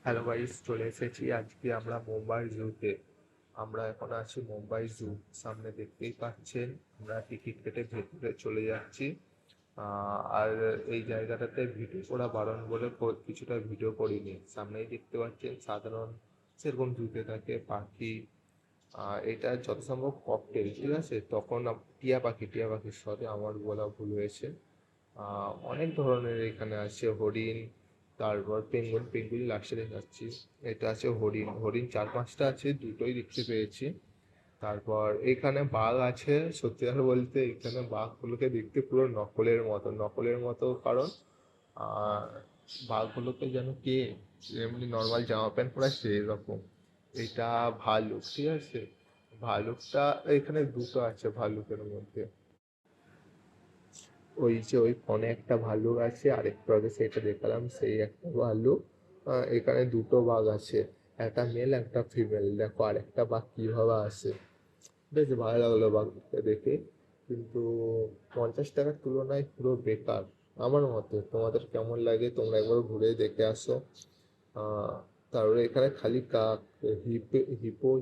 Hello guys, চলে এসেছি আজকে আমরা মুম্বাই জুতে। আমরা এখন আছি মুম্বাই জু। সামনে দেখতেই পাচ্ছেন আমরা টিকিট কেটে ভেতরে চলে যাচ্ছি। আর এই জায়গাটাতে ভিডিও করা বারণ বলে কিছুটা ভিডিও করিনি। সামনেই দেখতে পাচ্ছেন সাধারণ সেরকম জুতে থাকে পাখি। এটা যত সম্ভব ককটেল, ঠিক আছে? তখন টিয়া পাখি সরি, আমার বলা ভুল হয়েছে। অনেক ধরনের এখানে আছে হরিণ, তারপর পেঙ্গুইন লাস্টে দেখাচ্ছি। এটা আছে হরিণ, হরিণ 4-5টা আছে, দুটোই দেখতে পেয়েছি। তারপর এখানে বাঘ আছে। সত্যি কথা বলতে এখানে বাঘগুলোকে দেখতে পুরো নকলের মতো কারণ আহ বাঘগুলোকে যেন কে এমনি নর্মাল জামা প্যান্ট পরা সেই রকম। এটা ভালুক, ঠিক আছে? ভালুকটা এখানে দুটো আছে ভালুকের মধ্যে। ওই যে ওই ফোনে একটা ভাল্লুক আছে, আরেকটু আগে সেটা দেখালাম সেই একটা ভাল্লুক। এখানে দুটো বাঘ আছে, একটা মেল একটা ফিমেল। দেখো আরেকটা বাঘ কিভাবে আসে। বেশ ভালো লাগলো বাঘটা দেখে, কিন্তু 50 টাকার তুলনায় পুরো বেকার আমার মতে। তোমাদের কেমন লাগে তোমরা একবার ঘুরে দেখে আসো। আহ তারপরে এখানে খালি কাক,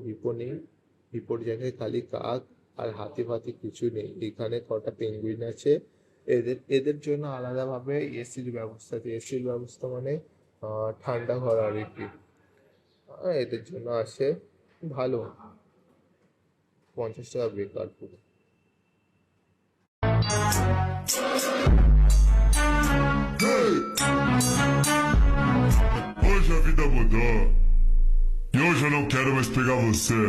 হিপো নেই। হিপোর জায়গায় খালি কাক আর হাতি ফাতি কিছু নেই। এখানে কটা পেঙ্গুইন আছে। এদের এদের জন্য আলাদাভাবে এসির ব্যবস্থা আছে। এসির ব্যবস্থা মানে ঠান্ডা ঘর আর কি। এদের জন্য আছে ভালো। 50 টাকা বেকার পুরো। Hoje a vida mudou. E hoje eu não quero mais pegar você.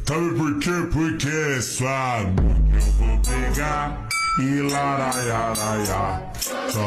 Sabe por quê? Porque é sua mão que eu vou pegar e laraiaraia. Só